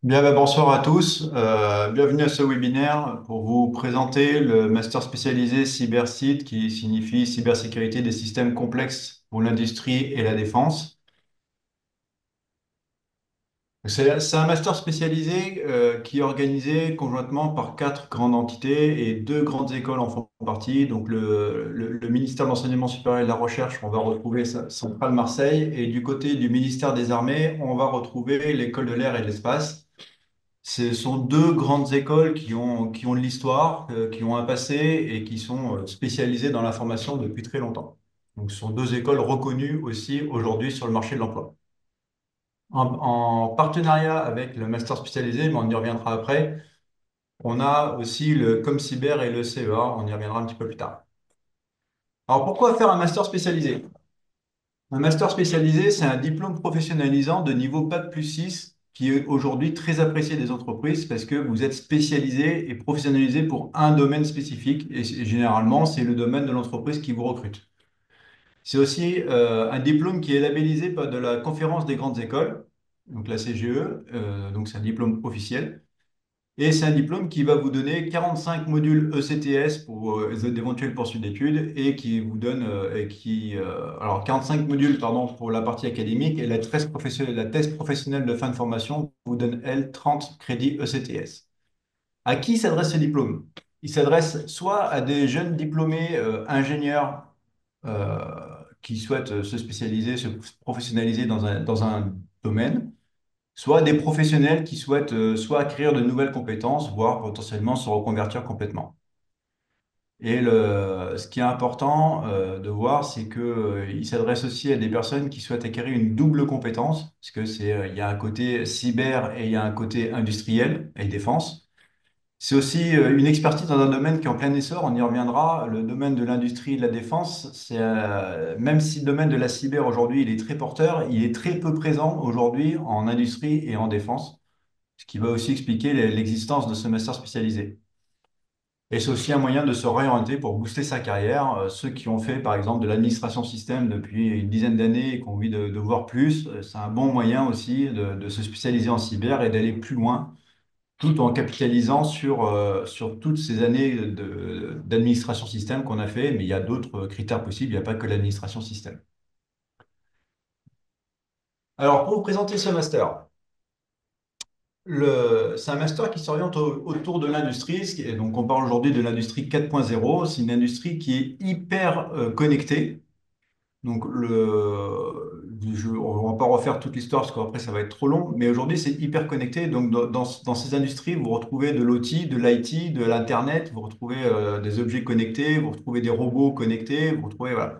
Bonsoir à tous. Bienvenue à ce webinaire pour vous présenter le master spécialisé CyberSID qui signifie cybersécurité des systèmes complexes pour l'industrie et la défense. C'est un master spécialisé qui est organisé conjointement par quatre grandes entités et deux grandes écoles en font partie. Donc le ministère de l'Enseignement supérieur et de la Recherche, on va retrouver Centrale Marseille, et du côté du ministère des Armées, on va retrouver l'École de l'air et de l'espace. Ce sont deux grandes écoles qui ont de l'histoire, qui ont un passé et qui sont spécialisées dans la formation depuis très longtemps. Donc, ce sont deux écoles reconnues aussi aujourd'hui sur le marché de l'emploi. En partenariat avec le master spécialisé, mais on y reviendra après, on a aussi le ComCyber et le CEA, on y reviendra un petit peu plus tard. Alors, pourquoi faire un master spécialisé? Un master spécialisé, c'est un diplôme professionnalisant de niveau Bac+6 qui est aujourd'hui très apprécié des entreprises parce que vous êtes spécialisé et professionnalisé pour un domaine spécifique et généralement, c'est le domaine de l'entreprise qui vous recrute. C'est aussi un diplôme qui est labellisé par de la Conférence des grandes écoles, donc la CGE, donc c'est un diplôme officiel. Et c'est un diplôme qui va vous donner 45 modules ECTS pour d'éventuelles poursuites d'études et qui vous donne alors 45 modules pardon pour la partie académique, et la thèse professionnelle de fin de formation vous donne elle 30 crédits ECTS. À qui s'adresse ce diplôme? Il s'adresse soit à des jeunes diplômés ingénieurs euh, qui souhaitent se spécialiser, se professionnaliser dans un domaine, soit des professionnels qui souhaitent soit acquérir de nouvelles compétences, voire potentiellement se reconvertir complètement. Et ce qui est important de voir, c'est que, il s'adresse aussi à des personnes qui souhaitent acquérir une double compétence, parce que il y a un côté cyber et il y a un côté industriel et défense. C'est aussi une expertise dans un domaine qui est en plein essor, on y reviendra. Le domaine de l'industrie et de la défense, même si le domaine de la cyber aujourd'hui il est très porteur, il est très peu présent aujourd'hui en industrie et en défense, ce qui va aussi expliquer l'existence de ce master spécialisé. Et c'est aussi un moyen de se réorienter pour booster sa carrière. Ceux qui ont fait, par exemple, de l'administration système depuis une dizaine d'années et qui ont envie de voir plus, c'est un bon moyen aussi de se spécialiser en cyber et d'aller plus loin, tout en capitalisant sur toutes ces années d'administration système qu'on a fait. Mais il y a d'autres critères possibles, il n'y a pas que l'administration système. Alors, pour vous présenter ce master, c'est un master qui s'oriente autour de l'industrie. Et donc, on parle aujourd'hui de l'industrie 4.0. C'est une industrie qui est hyper connectée. Donc, on ne va pas refaire toute l'histoire parce qu'après, ça va être trop long. Mais aujourd'hui, c'est hyper connecté. Donc, dans ces industries, vous retrouvez de l'OT, de l'IT, de l'Internet. Vous retrouvez des objets connectés, vous retrouvez des robots connectés. Vous retrouvez, voilà.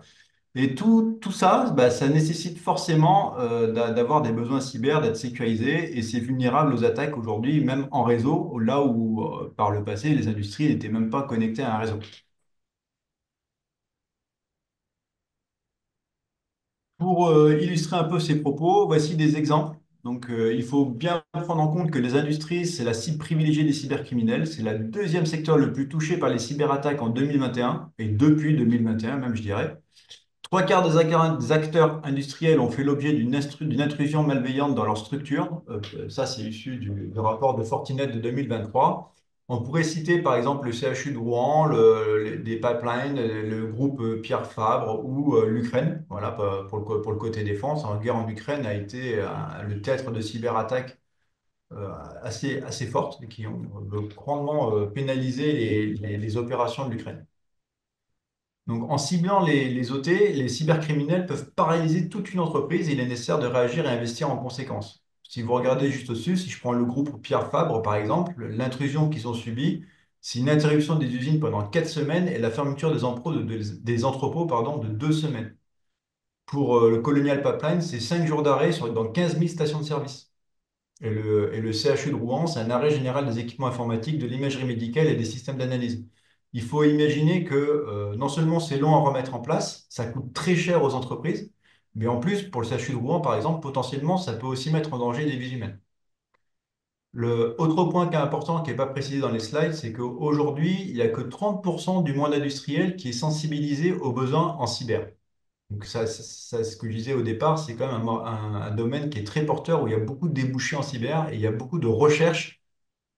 Et tout ça, bah, ça nécessite forcément d'avoir des besoins cyber, d'être sécurisé, et c'est vulnérable aux attaques aujourd'hui, même en réseau, là où par le passé, les industries n'étaient même pas connectées à un réseau. Pour illustrer un peu ces propos, voici des exemples. Donc, il faut bien prendre en compte que les industries, c'est la cible privilégiée des cybercriminels. C'est le deuxième secteur le plus touché par les cyberattaques en 2021, et depuis 2021 même, je dirais. Trois quarts des acteurs industriels ont fait l'objet d'une intrusion malveillante dans leur structure. Ça, c'est issu du rapport de Fortinet de 2023. On pourrait citer par exemple le CHU de Rouen, des pipelines, le groupe Pierre Fabre ou l'Ukraine. Voilà, pour le côté défense. La guerre en Ukraine a été le théâtre de cyberattaques euh, assez fortes et qui ont grandement pénalisé les opérations de l'Ukraine. Donc, en ciblant les OT, les cybercriminels peuvent paralyser toute une entreprise et il est nécessaire de réagir et investir en conséquence. Si vous regardez juste au-dessus, si je prends le groupe Pierre Fabre, par exemple, l'intrusion qu'ils ont subie, c'est une interruption des usines pendant 4 semaines et la fermeture des entrepôts pardon, de 2 semaines. Pour le Colonial Pipeline, c'est 5 jours d'arrêt dans 15 000 stations de service. Et le CHU de Rouen, c'est un arrêt général des équipements informatiques, de l'imagerie médicale et des systèmes d'analyse. Il faut imaginer que non seulement c'est long à remettre en place, ça coûte très cher aux entreprises, mais en plus, pour le CHU de Rouen, par exemple, potentiellement, ça peut aussi mettre en danger des vies humaines. Le autre point qui est important, qui n'est pas précisé dans les slides, c'est qu'aujourd'hui, il n'y a que 30% du monde industriel qui est sensibilisé aux besoins en cyber. Donc ce que je disais au départ, c'est quand même un domaine qui est très porteur, où il y a beaucoup de débouchés en cyber et il y a beaucoup de recherches.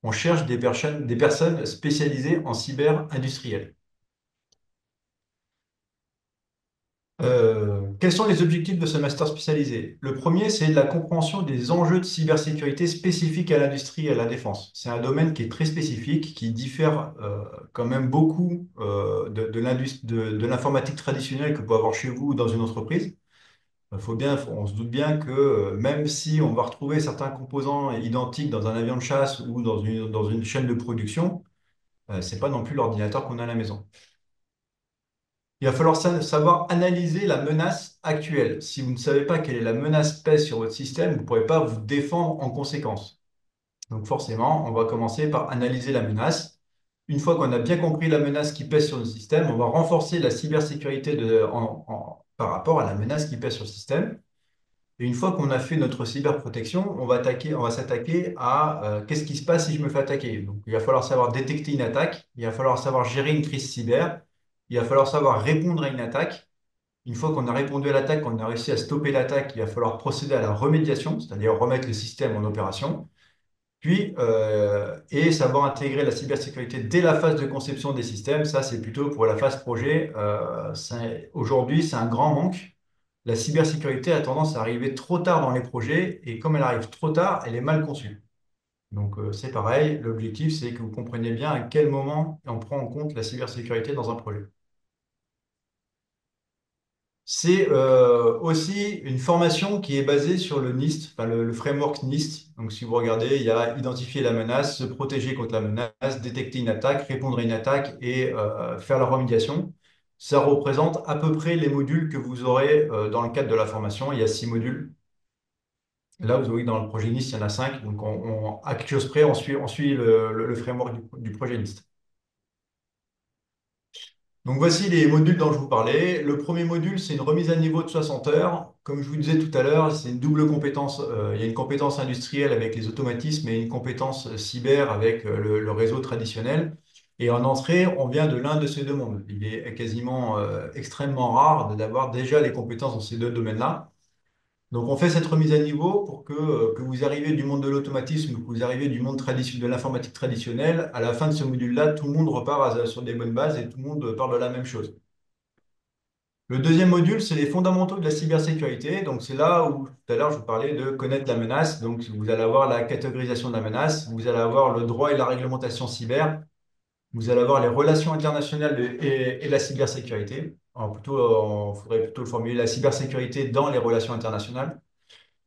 On cherche des personnes spécialisées en cyber industriel. Quels sont les objectifs de ce master spécialisé? Le premier, c'est la compréhension des enjeux de cybersécurité spécifiques à l'industrie et à la défense. C'est un domaine qui est très spécifique, qui diffère quand même beaucoup de l'informatique traditionnelle que vous pouvez avoir chez vous ou dans une entreprise. On se doute bien que même si on va retrouver certains composants identiques dans un avion de chasse ou dans une chaîne de production, c'est pas non plus l'ordinateur qu'on a à la maison. Il va falloir savoir analyser la menace actuelle. Si vous ne savez pas quelle est la menace pèse sur votre système, vous ne pourrez pas vous défendre en conséquence. Donc forcément, on va commencer par analyser la menace. Une fois qu'on a bien compris la menace qui pèse sur le système, on va renforcer la cybersécurité par rapport à la menace qui pèse sur le système. Et une fois qu'on a fait notre cyberprotection, on va s'attaquer à qu'est-ce qui se passe si je me fais attaquer. Donc, il va falloir savoir détecter une attaque, il va falloir savoir gérer une crise cyber, il va falloir savoir répondre à une attaque. Une fois qu'on a répondu à l'attaque, qu'on a réussi à stopper l'attaque, il va falloir procéder à la remédiation, c'est-à-dire remettre le système en opération. Puis, et savoir intégrer la cybersécurité dès la phase de conception des systèmes, ça c'est plutôt pour la phase projet. Aujourd'hui, c'est un grand manque. La cybersécurité a tendance à arriver trop tard dans les projets et comme elle arrive trop tard, elle est mal conçue. Donc c'est pareil, l'objectif c'est que vous compreniez bien à quel moment on prend en compte la cybersécurité dans un projet. C'est aussi une formation qui est basée sur le NIST, enfin le framework NIST. Donc, si vous regardez, il y a identifier la menace, se protéger contre la menace, détecter une attaque, répondre à une attaque et faire la remédiation. Ça représente à peu près les modules que vous aurez dans le cadre de la formation. Il y a 6 modules. Là, vous voyez que dans le projet NIST, il y en a 5. Donc, à quelque chose près, on suit le framework du projet NIST. Donc voici les modules dont je vous parlais. Le premier module, c'est une remise à niveau de 60 heures. Comme je vous disais tout à l'heure, c'est une double compétence. Il y a une compétence industrielle avec les automatismes et une compétence cyber avec le réseau traditionnel. Et en entrée, on vient de l'un de ces deux mondes. Il est quasiment extrêmement rare d'avoir déjà les compétences dans ces deux domaines-là. Donc on fait cette remise à niveau pour que vous arriviez du monde de l'automatisme, que vous arriviez du monde de l'informatique traditionnelle. À la fin de ce module-là, tout le monde repart sur des bonnes bases et tout le monde parle de la même chose. Le deuxième module, c'est les fondamentaux de la cybersécurité. Donc c'est là où tout à l'heure je vous parlais de connaître la menace. Donc vous allez avoir la catégorisation de la menace, vous allez avoir le droit et la réglementation cyber, vous allez avoir les relations internationales et la cybersécurité. Alors plutôt, il faudrait plutôt le formuler la cybersécurité dans les relations internationales.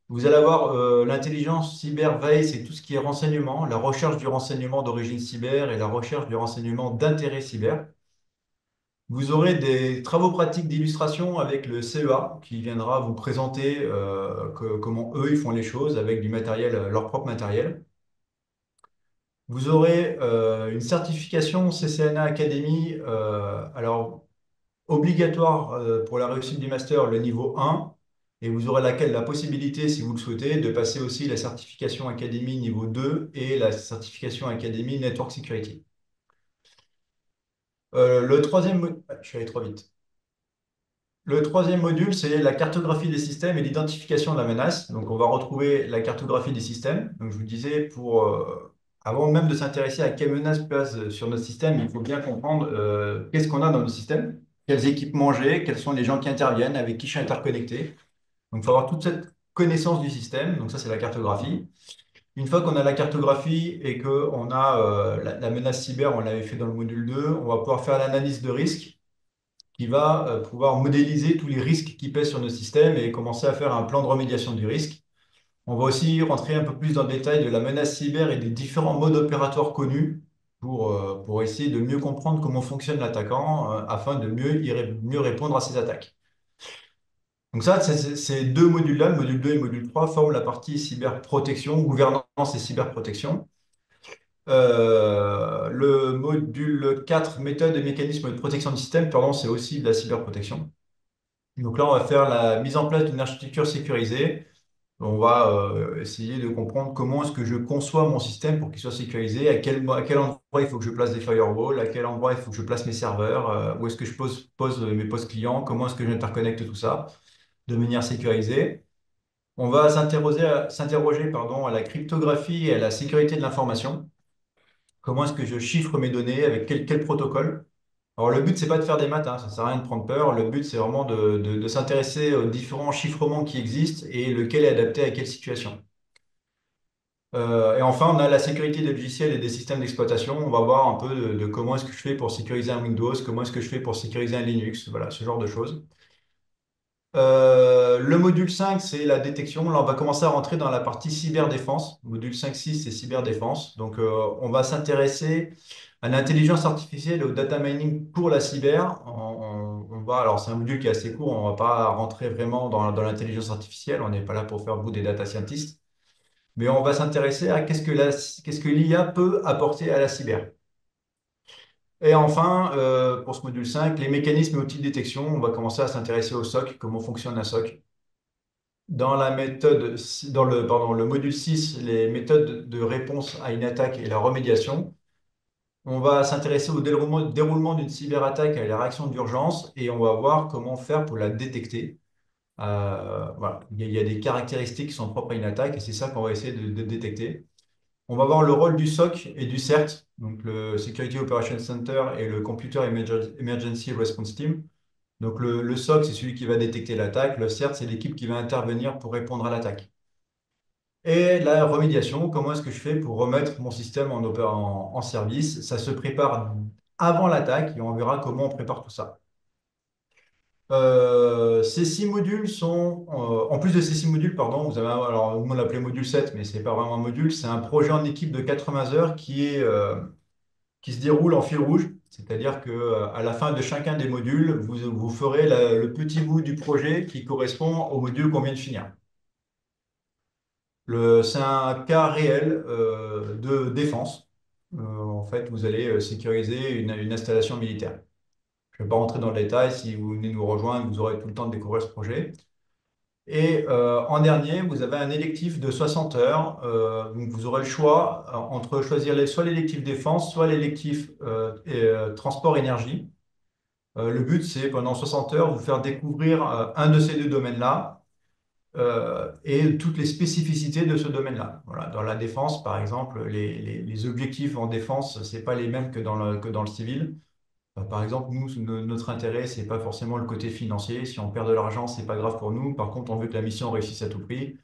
Vous allez avoir l'intelligence cyber veille, c'est tout ce qui est renseignement, la recherche du renseignement d'origine cyber et la recherche du renseignement d'intérêt cyber. Vous aurez des travaux pratiques d'illustration avec le CEA qui viendra vous présenter comment eux ils font les choses avec du matériel, leur propre matériel. Vous aurez une certification CCNA Academy, alors obligatoire pour la réussite du master, le niveau 1. Et vous aurez la possibilité, si vous le souhaitez, de passer aussi la certification Academy niveau 2 et la certification Academy Network Security. Je suis allé trop vite. Le troisième module, c'est la cartographie des systèmes et l'identification de la menace. Donc, on va retrouver la cartographie des systèmes. Donc, je vous disais, avant même de s'intéresser à quelle menace pèse sur notre système, il faut bien comprendre qu'est-ce qu'on a dans nos systèmes, quels équipements j'ai, quels sont les gens qui interviennent, avec qui je suis interconnecté. Donc, il faut avoir toute cette connaissance du système. Donc, ça, c'est la cartographie. Une fois qu'on a la cartographie et qu'on a la menace cyber, on l'avait fait dans le module 2, on va pouvoir faire l'analyse de risque qui va pouvoir modéliser tous les risques qui pèsent sur nos systèmes et commencer à faire un plan de remédiation du risque. On va aussi rentrer un peu plus dans le détail de la menace cyber et des différents modes opératoires connus pour essayer de mieux comprendre comment fonctionne l'attaquant afin de mieux répondre à ses attaques. Donc ça, ces deux modules-là, le module 2 et le module 3, forment la partie cyberprotection, gouvernance et cyberprotection. Le module 4, méthode et mécanismes de protection du système, pardon, c'est aussi de la cyberprotection. Donc là, on va faire la mise en place d'une architecture sécurisée On va essayer de comprendre comment est-ce que je conçois mon système pour qu'il soit sécurisé, à quel endroit il faut que je place des firewalls, à quel endroit il faut que je place mes serveurs, où est-ce que je pose mes postes clients, comment est-ce que j'interconnecte tout ça de manière sécurisée. On va s'interroger, pardon, à la cryptographie et à la sécurité de l'information. Comment est-ce que je chiffre mes données, avec quel protocole? Alors le but, c'est pas de faire des maths, hein, ça sert à rien de prendre peur. Le but, c'est vraiment de s'intéresser aux différents chiffrements qui existent et lequel est adapté à quelle situation. Et enfin, on a la sécurité des logiciels et des systèmes d'exploitation. On va voir un peu de comment est-ce que je fais pour sécuriser un Windows, comment est-ce que je fais pour sécuriser un Linux, voilà, ce genre de choses. Le module 5, c'est la détection. Là, on va commencer à rentrer dans la partie cyberdéfense. Module 5.6, c'est cyberdéfense. Donc, on va s'intéresser à l'intelligence artificielle et au data mining pour la cyber. Alors, c'est un module qui est assez court. On ne va pas rentrer vraiment dans l'intelligence artificielle. On n'est pas là pour faire vous des data scientists. Mais on va s'intéresser à qu'est-ce que l'IA peut apporter à la cyber. Et enfin, pour ce module 5, les mécanismes et outils de détection. On va commencer à s'intéresser au SOC, comment fonctionne un SOC. Dans le module 6, les méthodes de réponse à une attaque et la remédiation, on va s'intéresser au déroulement d'une cyberattaque et à la réaction d'urgence et on va voir comment faire pour la détecter. Voilà. Il y a des caractéristiques qui sont propres à une attaque et c'est ça qu'on va essayer de détecter. On va voir le rôle du SOC et du CERT, donc le Security Operations Center et le Computer Emergency Response Team. Donc le SOC, c'est celui qui va détecter l'attaque. Le CERT, c'est l'équipe qui va intervenir pour répondre à l'attaque. Et la remédiation, comment est-ce que je fais pour remettre mon système en service? Ça se prépare avant l'attaque et on verra comment on prépare tout ça. Ces six modules sont, en plus de ces six modules, pardon, vous avez, alors nous on l'appelait module 7, mais c'est pas vraiment un module, c'est un projet en équipe de 80 heures qui se déroule en fil rouge. C'est-à-dire que à la fin de chacun des modules, vous ferez le petit bout du projet qui correspond au module qu'on vient de finir. C'est un cas réel de défense. En fait, vous allez sécuriser une installation militaire. Je ne vais pas rentrer dans le détail. Si vous venez nous rejoindre, vous aurez tout le temps de découvrir ce projet. Et en dernier, vous avez un électif de 60 heures. Donc, vous aurez le choix entre choisir soit l'électif défense, soit l'électif transport énergie. Le but, c'est pendant 60 heures, vous faire découvrir un de ces deux domaines-là et toutes les spécificités de ce domaine-là. Voilà. Dans la défense, par exemple, les objectifs en défense, ce n'est pas les mêmes que dans le civil. Par exemple, nous, notre intérêt, c'est pas forcément le côté financier. Si on perd de l'argent, c'est pas grave pour nous. Par contre, on veut que la mission réussisse à tout prix.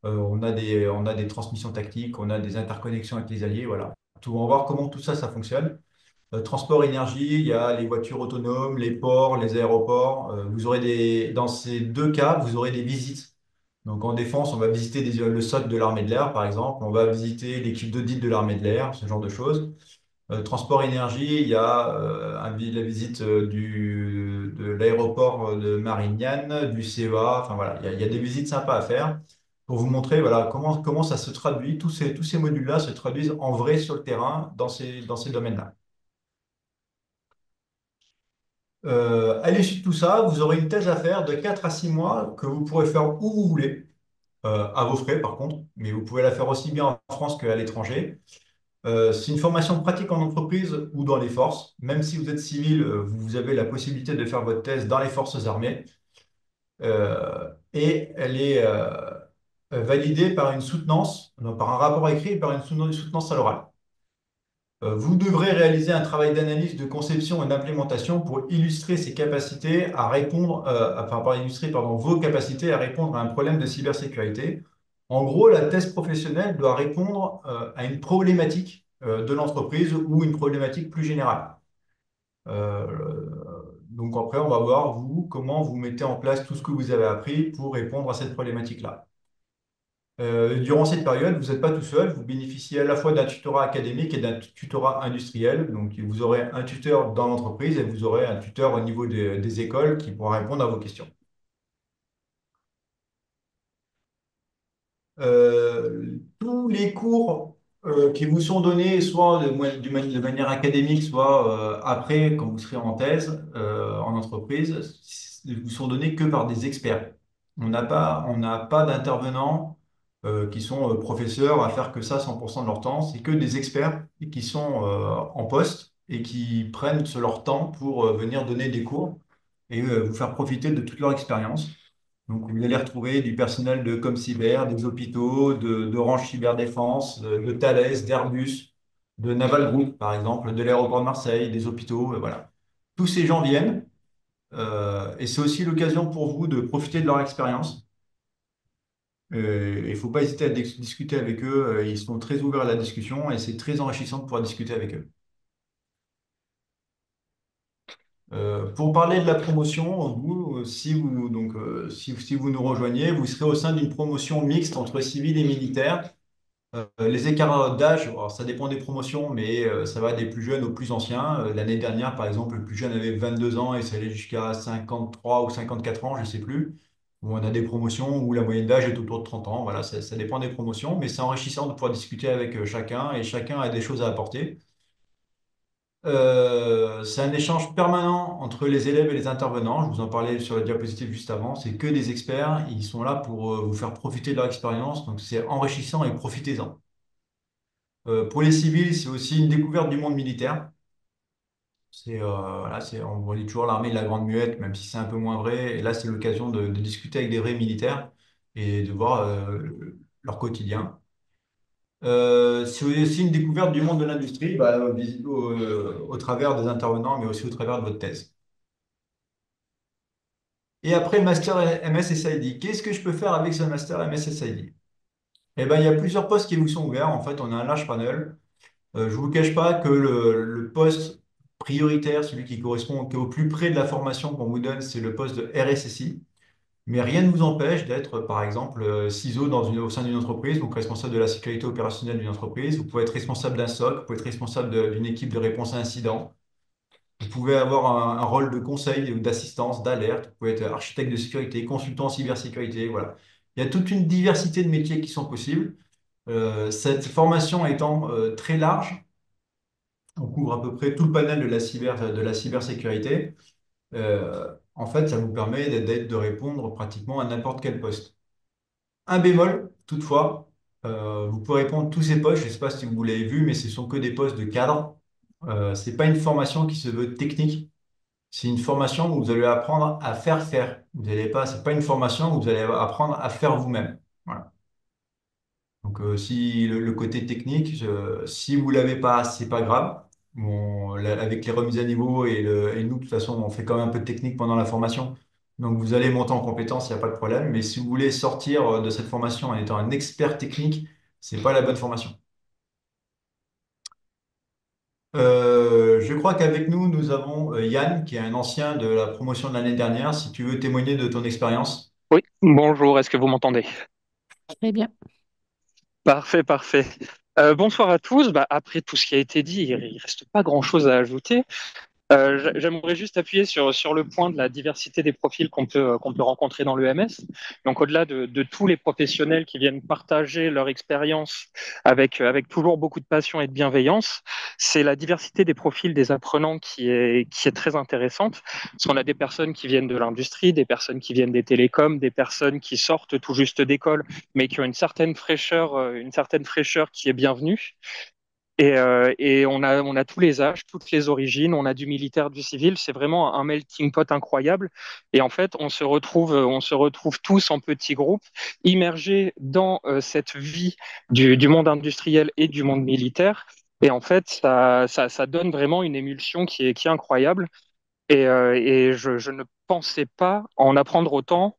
On a des transmissions tactiques, on a des interconnexions avec les alliés, voilà. On va voir comment tout ça, ça fonctionne. Transport énergie, il y a les voitures autonomes, les ports, les aéroports. Dans ces deux cas, vous aurez des visites. Donc en défense, on va visiter le SOC de l'armée de l'air, par exemple. On va visiter l'équipe d'audit de l'armée de l'air, ce genre de choses. Transport énergie, il y a la visite de l'aéroport de Marignane, du CEA. Enfin voilà, il y a des visites sympas à faire pour vous montrer voilà, comment ça se traduit. Tous ces modules-là se traduisent en vrai sur le terrain dans ces domaines-là. À l'issue de tout ça, vous aurez une thèse à faire de 4 à 6 mois que vous pourrez faire où vous voulez, à vos frais par contre, mais vous pouvez la faire aussi bien en France qu'à l'étranger. C'est une formation pratique en entreprise ou dans les forces. Même si vous êtes civil, vous avez la possibilité de faire votre thèse dans les forces armées. Et elle est validée par une soutenance, non, par un rapport écrit et par une soutenance à l'oral. Vous devrez réaliser un travail d'analyse, de conception et d'implémentation pour illustrer ses capacités à répondre, enfin, pas illustrer, pardon, vos capacités à répondre à un problème de cybersécurité. En gros, la thèse professionnelle doit répondre à une problématique de l'entreprise ou une problématique plus générale. Donc après, on va voir, vous, comment vous mettez en place tout ce que vous avez appris pour répondre à cette problématique-là. Durant cette période, vous n'êtes pas tout seul, vous bénéficiez à la fois d'un tutorat académique et d'un tutorat industriel. Donc, vous aurez un tuteur dans l'entreprise et vous aurez un tuteur au niveau des écoles qui pourra répondre à vos questions. Tous les cours qui vous sont donnés, soit de manière académique, soit après, quand vous serez en thèse en entreprise, ne vous sont donnés que par des experts. On n'a pas d'intervenants qui sont professeurs à faire que ça 100% de leur temps. C'est que des experts qui sont en poste et qui prennent leur temps pour venir donner des cours et vous faire profiter de toute leur expérience. Donc, vous allez retrouver du personnel de Comcyber, des hôpitaux, d'Orange Cyberdéfense, de Thales, d'Airbus, de Naval Group, par exemple, de l'aéroport de Marseille, des hôpitaux, voilà. Tous ces gens viennent et c'est aussi l'occasion pour vous de profiter de leur expérience. Il ne faut pas hésiter à discuter avec eux. Ils sont très ouverts à la discussion et c'est très enrichissant de pouvoir discuter avec eux. Pour parler de la promotion, vous, si vous nous rejoignez, vous serez au sein d'une promotion mixte entre civils et militaires. Les écarts d'âge, alors, ça dépend des promotions, mais ça va des plus jeunes aux plus anciens. L'année dernière, par exemple, le plus jeune avait 22 ans et ça allait jusqu'à 53 ou 54 ans, je ne sais plus. Où on a des promotions où la moyenne d'âge est autour de 30 ans. Voilà, ça dépend des promotions, mais c'est enrichissant de pouvoir discuter avec chacun et chacun a des choses à apporter. C'est un échange permanent entre les élèves et les intervenants. Je vous en parlais sur la diapositive juste avant. C'est que des experts. Ils sont là pour vous faire profiter de leur expérience. Donc c'est enrichissant et profitez-en. Pour les civils, c'est aussi une découverte du monde militaire. Voilà, on dit toujours l'armée de la Grande Muette, même si c'est un peu moins vrai. Et là, c'est l'occasion de discuter avec des vrais militaires et de voir leur quotidien. C'est aussi une découverte du monde de l'industrie bah, au travers des intervenants, mais aussi au travers de votre thèse. Et après, Master MSSID. Qu'est-ce que je peux faire avec ce Master MSSID? Eh ben, il y a plusieurs postes qui vous sont ouverts. En fait, on a un large panel. Je ne vous cache pas que le poste prioritaire, celui qui est au plus près de la formation qu'on vous donne, c'est le poste de RSSI. Mais rien ne vous empêche d'être, par exemple, CISO au sein d'une entreprise, donc responsable de la sécurité opérationnelle d'une entreprise. Vous pouvez être responsable d'un SOC, vous pouvez être responsable d'une équipe de réponse à incidents. Vous pouvez avoir un rôle de conseil ou d'assistance, d'alerte. Vous pouvez être architecte de sécurité, consultant en cybersécurité. Voilà. Il y a toute une diversité de métiers qui sont possibles. Cette formation étant très large, on couvre à peu près tout le panel de la cybersécurité. En fait, ça vous permet de répondre pratiquement à n'importe quel poste. Un bémol, toutefois, vous pouvez répondre tous ces postes. Je ne sais pas si vous l'avez vu, mais ce sont que des postes de cadre. Ce n'est pas une formation qui se veut technique. C'est une formation où vous allez apprendre à faire faire. Vous n'allez pas, c'est pas une formation où vous allez apprendre à faire vous-même. Voilà. Donc, si le côté technique, si vous l'avez pas, c'est pas grave. Bon, avec les remises à niveau et nous, de toute façon, on fait quand même un peu de technique pendant la formation. Donc, vous allez monter en compétence, il n'y a pas de problème. Mais si vous voulez sortir de cette formation en étant un expert technique, c'est pas la bonne formation. Je crois qu'avec nous, nous avons Yann, qui est un ancien de la promotion de l'année dernière. Si tu veux témoigner de ton expérience. Oui, bonjour, est-ce que vous m'entendez? Très bien. Parfait, parfait. Bonsoir à tous. Bah, après tout ce qui a été dit, il reste pas grand-chose à ajouter. J'aimerais juste appuyer sur le point de la diversité des profils qu'on peut rencontrer dans l'EMS. Donc, au-delà de tous les professionnels qui viennent partager leur expérience avec toujours beaucoup de passion et de bienveillance, c'est la diversité des profils des apprenants qui est très intéressante. Parce qu'on a des personnes qui viennent de l'industrie, des personnes qui viennent des télécoms, des personnes qui sortent tout juste d'école, mais qui ont une certaine fraîcheur qui est bienvenue. Et on a tous les âges, toutes les origines, on a du militaire, du civil, c'est vraiment un melting pot incroyable. Et en fait, on se retrouve tous en petits groupes, immergés dans cette vie du monde industriel et du monde militaire. Et en fait, ça donne vraiment une émulsion qui est incroyable. Et je ne pensais pas en apprendre autant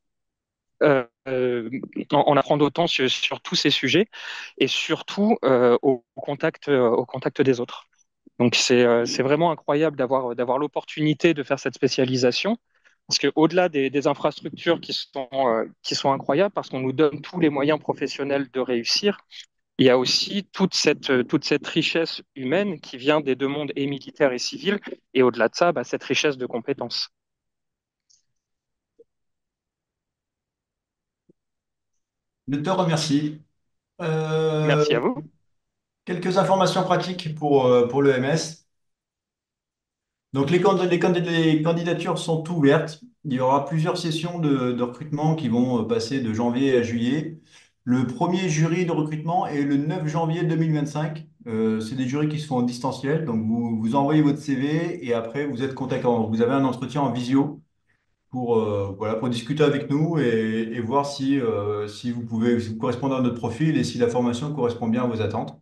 en apprendre autant sur tous ces sujets et surtout au contact des autres. Donc c'est vraiment incroyable d'avoir l'opportunité de faire cette spécialisation parce qu'au-delà des infrastructures qui sont incroyables parce qu'on nous donne tous les moyens professionnels de réussir, il y a aussi toute cette richesse humaine qui vient des deux mondes, et militaire et civil, et au-delà de ça, bah, cette richesse de compétences. Je te remercie. Merci Euh, à vous. Quelques informations pratiques pour l'EMS. Donc, les candidatures sont ouvertes. Il y aura plusieurs sessions de recrutement qui vont passer de janvier à juillet. Le premier jury de recrutement est le 9 janvier 2025. C'est des jurys qui se font en distanciel. Donc, vous envoyez votre CV et après, vous êtes contacté. Vous avez un entretien en visio pour, voilà, pour discuter avec nous et voir si vous pouvez, si vous correspondez à notre profil et si la formation correspond bien à vos attentes.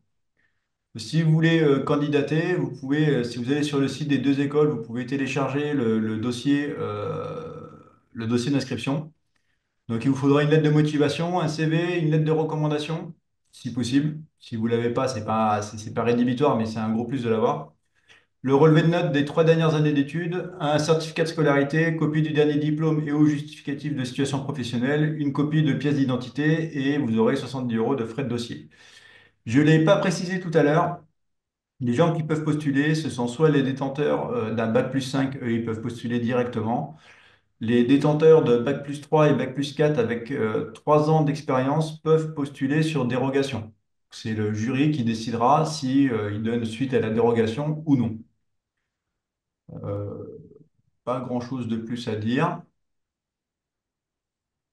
Si vous voulez candidater, vous pouvez, si vous allez sur le site des deux écoles, vous pouvez télécharger le dossier d'inscription. Donc, il vous faudra une lettre de motivation, un CV, une lettre de recommandation, si possible. Si vous ne l'avez pas, c'est pas rédhibitoire, mais c'est un gros plus de l'avoir. Le relevé de notes des 3 dernières années d'études, un certificat de scolarité, copie du dernier diplôme et ou justificatif de situation professionnelle, une copie de pièce d'identité et vous aurez 70 euros de frais de dossier. Je ne l'ai pas précisé tout à l'heure. Les gens qui peuvent postuler, ce sont soit les détenteurs d'un bac+5, eux, ils peuvent postuler directement. Les détenteurs de bac+3 et bac+4 avec 3 ans d'expérience peuvent postuler sur dérogation. C'est le jury qui décidera si il donne suite à la dérogation ou non. Euh, Pas grand-chose de plus à dire.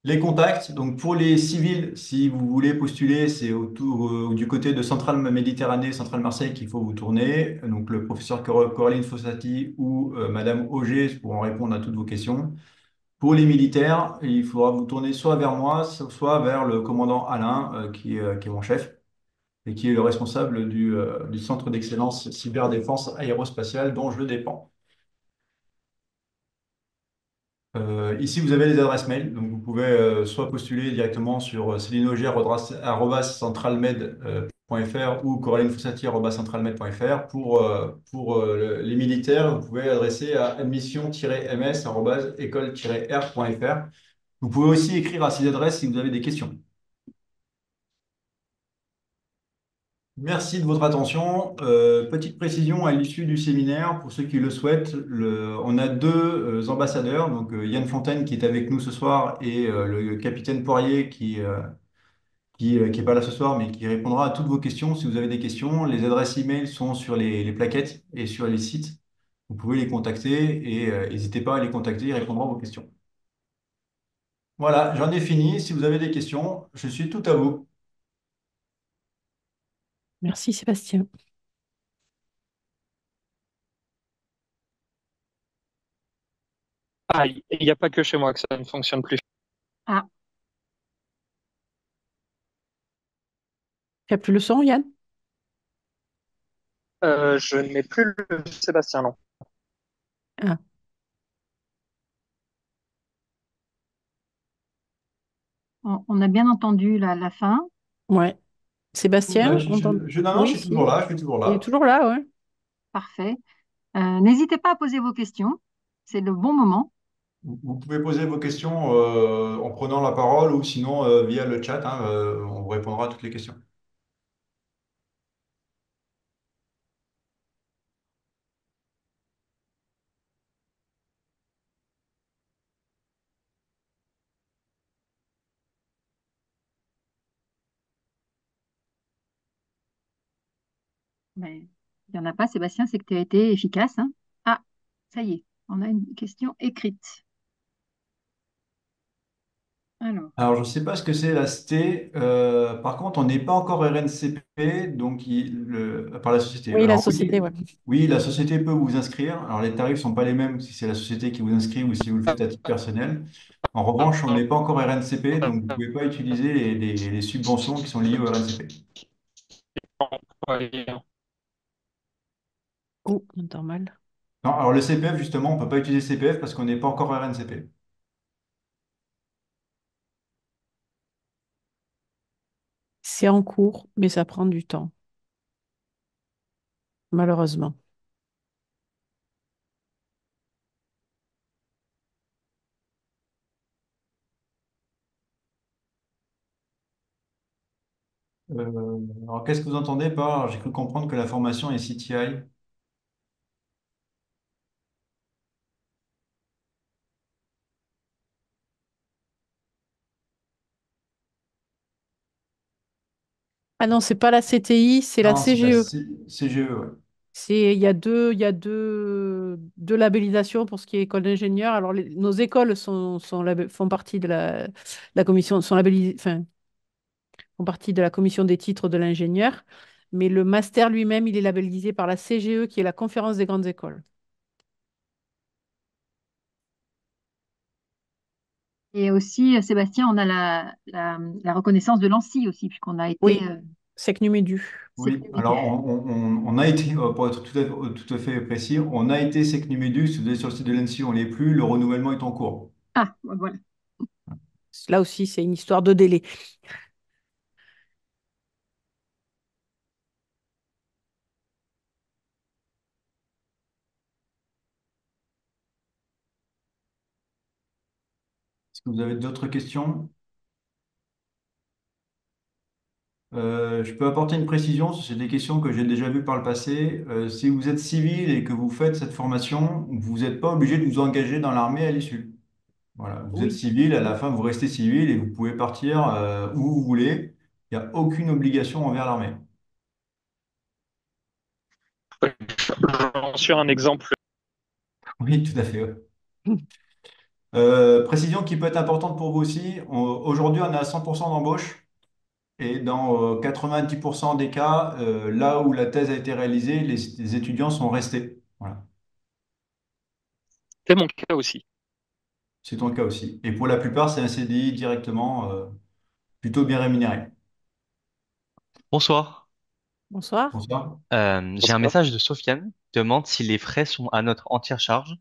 Les contacts, donc pour les civils, si vous voulez postuler, c'est du côté de Centrale Méditerranée, Centrale Marseille qu'il faut vous tourner. Donc le professeur Coraline Fossati ou Madame Auger pourront répondre à toutes vos questions. Pour les militaires, il faudra vous tourner soit vers moi, soit vers le commandant Alain, qui est mon chef et qui est le responsable du Centre d'excellence cyberdéfense aérospatiale dont je dépends. Ici, vous avez les adresses mail, donc vous pouvez soit postuler directement sur celinauger@centralmed.fr ou coralinefossati@centralmed.fr. Pour les militaires, vous pouvez adresser à admission-ms@école-r.fr. Vous pouvez aussi écrire à ces adresses si vous avez des questions. Merci de votre attention. Petite précision à l'issue du séminaire, pour ceux qui le souhaitent, on a deux ambassadeurs, donc Yann Fontaine qui est avec nous ce soir et le capitaine Poirier qui est pas là ce soir, mais qui répondra à toutes vos questions si vous avez des questions. Les adresses e-mail sont sur les plaquettes et sur les sites. Vous pouvez les contacter et n'hésitez pas à les contacter, ils répondront à vos questions. Voilà, j'en ai fini. Si vous avez des questions, je suis tout à vous. Merci Sébastien. Ah, il n'y a pas que chez moi que ça ne fonctionne plus. Ah, tu n'as plus le son, Yann? Je n'ai plus le Sébastien, non. Ah, On a bien entendu la fin. ouais. Ouais, Sébastien, on t'entend? non, non, je Oui, suis toujours si. là, je suis toujours Il est là. toujours là, ouais. Parfait. N'hésitez pas à poser vos questions. C'est le bon moment. Vous pouvez poser vos questions en prenant la parole ou sinon via le chat, hein, on vous répondra à toutes les questions. Mais il n'y en a pas, Sébastien, c'est que tu as été efficace, hein. Ah, ça y est, on a une question écrite. Alors, Alors, je ne sais pas ce que c'est la ST. Par contre, on n'est pas encore RNCP, donc par la société. Oui, la Alors société, ouais. oui, la société peut vous inscrire. Alors, les tarifs ne sont pas les mêmes si c'est la société qui vous inscrit ou si vous le faites à titre personnel. En revanche, on n'est pas encore RNCP, donc vous ne pouvez pas utiliser les subventions qui sont liées au RNCP. Oh, on entend mal. Non, alors le CPF, justement, on ne peut pas utiliser CPF parce qu'on n'est pas encore RNCP. C'est en cours, mais ça prend du temps, malheureusement. Alors, qu'est-ce que vous entendez par, j'ai cru comprendre que la formation est CTI. Ah non, c'est pas la CTI, c'est la Non, c'est la CGE. CGE, ouais. Il y a deux labellisations pour ce qui est école d'ingénieur. Alors, nos écoles font partie de la commission, sont labellisées, enfin, font partie de la commission des titres de l'ingénieur. Mais le master lui-même, il est labellisé par la CGE, qui est la Conférence des grandes écoles. Et aussi, Sébastien, on a la reconnaissance de l'ANSSI aussi, puisqu'on a été Oui, SECNUMEDU. Oui, alors sécuritaire. on a été, pour être tout à fait précis, on a été SecNumEdu, si vous allez sur le site de l'ANSSI, on l'est plus, le renouvellement est en cours. Ah, voilà. Là aussi, c'est une histoire de délai. Est-ce que vous avez d'autres questions? Je peux apporter une précision, c'est des questions que j'ai déjà vues par le passé. Si vous êtes civil et que vous faites cette formation, vous n'êtes pas obligé de vous engager dans l'armée à l'issue. Voilà, vous êtes Oui. civil, à la fin vous restez civil et vous pouvez partir où vous voulez. Il n'y a aucune obligation envers l'armée. J'en suis un exemple. Oui, tout à fait. Ouais. Précision qui peut être importante pour vous aussi. Aujourd'hui, on est à 100% d'embauche et dans 90% des cas, là où la thèse a été réalisée, les étudiants sont restés. Voilà. C'est mon cas aussi. C'est ton cas aussi. Et pour la plupart, c'est un CDI directement, plutôt bien rémunéré. Bonsoir. Bonsoir. Bonsoir. J'ai un message de Sofiane qui demande si les frais sont à notre entière charge.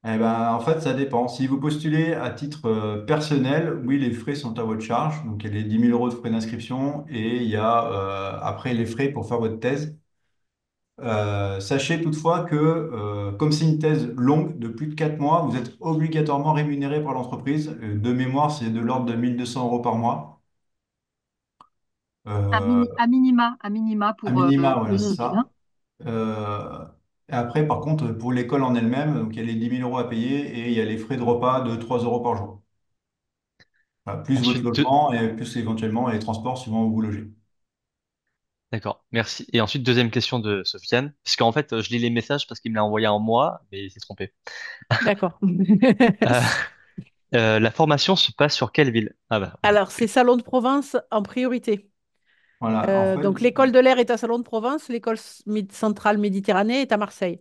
Eh ben, en fait, ça dépend. Si vous postulez à titre personnel, oui, les frais sont à votre charge. Donc, il y a les 10 000 € de frais d'inscription et il y a après les frais pour faire votre thèse. Sachez toutefois que, comme c'est une thèse longue de plus de 4 mois, vous êtes obligatoirement rémunéré par l'entreprise. De mémoire, c'est de l'ordre de 1 200 € par mois. Euh, À minima à pour minima, le voilà, c'est civil, hein. ça. Euh, et après, par contre, pour l'école en elle-même, donc il y a les 10 000 € à payer et il y a les frais de repas de 3 € par jour. Voilà, plus votre Ensuite, logement et plus éventuellement les transports suivant où vous logez. d'accord, merci. Et ensuite, deuxième question de Sofiane, parce qu'en fait, je lis les messages parce qu'il me l'a envoyé en moi, mais il s'est trompé. D'accord. Euh, la formation se passe sur quelle ville? Ah bah, voilà. Alors, c'est Salon de Provence en priorité. Voilà, en fait, Donc, l'école de l'air est à Salon de Provence, l'école centrale Méditerranée est à Marseille.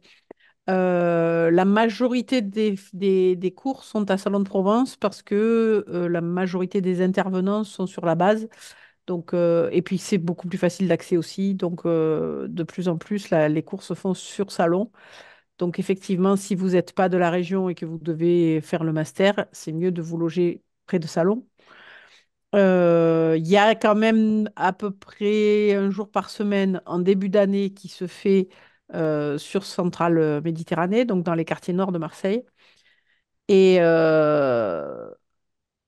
La majorité des cours sont à Salon de Provence parce que la majorité des intervenants sont sur la base. Donc, et puis, c'est beaucoup plus facile d'accès aussi. Donc, de plus en plus, les cours se font sur Salon. Donc, effectivement, si vous n'êtes pas de la région et que vous devez faire le master, c'est mieux de vous loger près de Salon. Il y a quand même à peu près un jour par semaine en début d'année qui se fait sur Centrale Méditerranée, donc dans les quartiers nord de Marseille. Et, euh,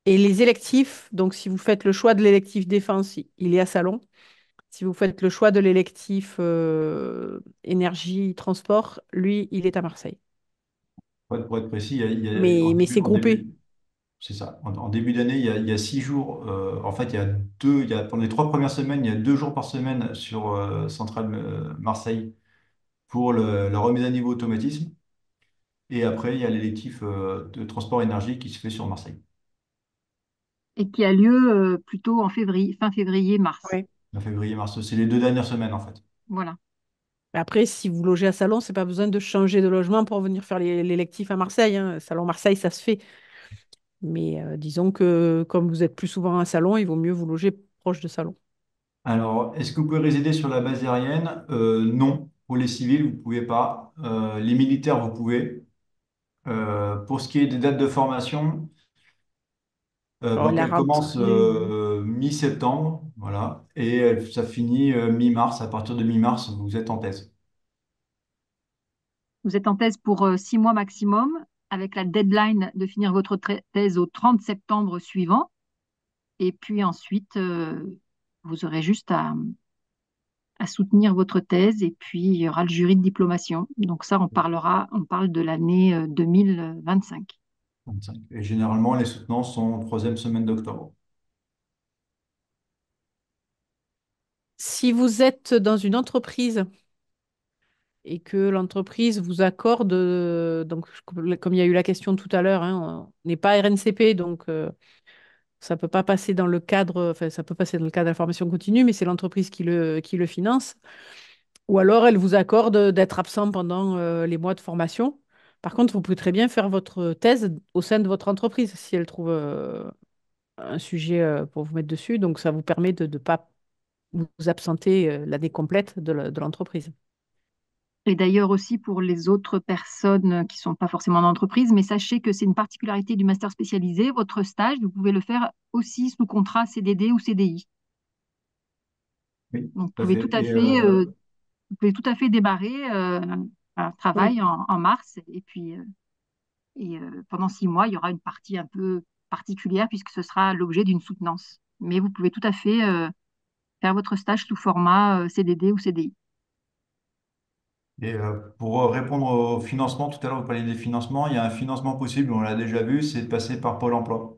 et les électifs, donc si vous faites le choix de l'électif défense, il est à Salon. Si vous faites le choix de l'électif énergie, transport, lui, il est à Marseille. pour être précis, Mais c'est en groupé. début, c'est ça. En début d'année, il y a 6 jours. En fait, pendant les 3 premières semaines, il y a 2 jours par semaine sur Centrale Marseille pour la remise à niveau automatisme. Et après, il y a l'électif de transport énergie qui se fait sur Marseille, Et qui a lieu plutôt en février, fin février, mars. Ouais. en février-mars. C'est les 2 dernières semaines, en fait. Voilà. Après, si vous logez à Salon, c'est pas besoin de changer de logement pour venir faire l'électif à Marseille, hein. Salon Marseille, ça se fait. Mais disons que comme vous êtes plus souvent à Salon, il vaut mieux vous loger proche de Salon. Alors, est-ce que vous pouvez résider sur la base aérienne? Non. Pour les civils, vous ne pouvez pas. Les militaires, vous pouvez. Pour ce qui est des dates de formation, Alors, donc la elle commence rentrée, mi-septembre, voilà, et ça finit mi-mars. À partir de mi-mars, vous êtes en thèse. Vous êtes en thèse pour 6 mois maximum, avec la deadline de finir votre thèse au 30 septembre suivant. Et puis ensuite, vous aurez juste à soutenir votre thèse et puis il y aura le jury de diplomation. Donc ça, on parle de l'année 2025. 25. Et généralement, les soutenances sont en troisième semaine d'octobre. si vous êtes dans une entreprise et que l'entreprise vous accorde, donc comme il y a eu la question tout à l'heure, hein, on n'est pas RNCP, donc Ça peut pas passer dans le cadre, enfin, ça peut passer dans le cadre de la formation continue, mais c'est l'entreprise qui le finance. Ou alors, elle vous accorde d'être absent pendant les mois de formation. Par contre, vous pouvez très bien faire votre thèse au sein de votre entreprise si elle trouve un sujet pour vous mettre dessus. Donc, ça vous permet de ne pas vous absenter l'année complète de l'entreprise. Et d'ailleurs aussi pour les autres personnes qui ne sont pas forcément en entreprise, mais sachez que c'est une particularité du master spécialisé. Votre stage, vous pouvez le faire aussi sous contrat CDD ou CDI. Oui, Donc, tout à fait. vous pouvez tout à fait démarrer un Oui. travail en mars pendant 6 mois, il y aura une partie un peu particulière puisque ce sera l'objet d'une soutenance. Mais vous pouvez tout à fait faire votre stage sous format CDD ou CDI. Et pour répondre au financement, tout à l'heure, vous parliez des financements. Il y a un financement possible, on l'a déjà vu, c'est de passer par Pôle emploi.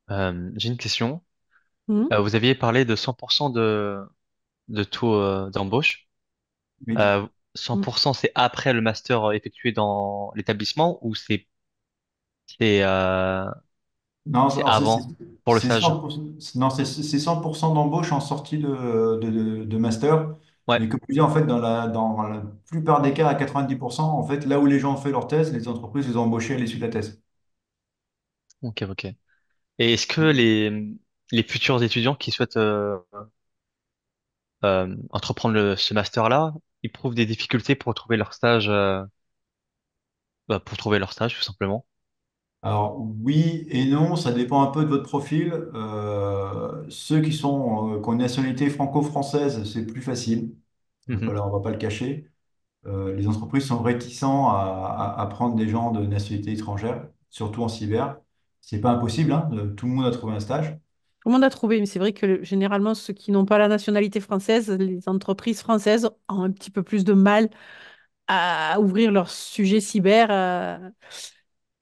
J'ai une question. Mhm. Vous aviez parlé de 100% de taux d'embauche. Oui. Euh, 100%, c'est après le master effectué dans l'établissement ou c'est euh, Non, c'est alors avant pour le c'est stage? 100%, non, c'est 100% d'embauche en sortie de master. Ouais, Mais comme je dis, en fait, dans la plupart des cas, à 90%, en fait, là où les gens ont fait leur thèse, les entreprises les ont embauchés à l'issue de la thèse. ok, ok. Et est-ce que les futurs étudiants qui souhaitent entreprendre ce master-là, ils éprouvent des difficultés pour trouver leur stage, pour trouver leur stage tout simplement? Alors oui et non, ça dépend un peu de votre profil. Ceux qui ont une nationalité franco-française, c'est plus facile. Mhm. On va pas le cacher. Les entreprises sont réticents à prendre des gens de nationalité étrangère, surtout en cyber. C'est pas impossible, hein, tout le monde a trouvé un stage. Tout le monde a trouvé, mais c'est vrai que généralement, ceux qui n'ont pas la nationalité française, les entreprises françaises ont un petit peu plus de mal à ouvrir leur sujet cyber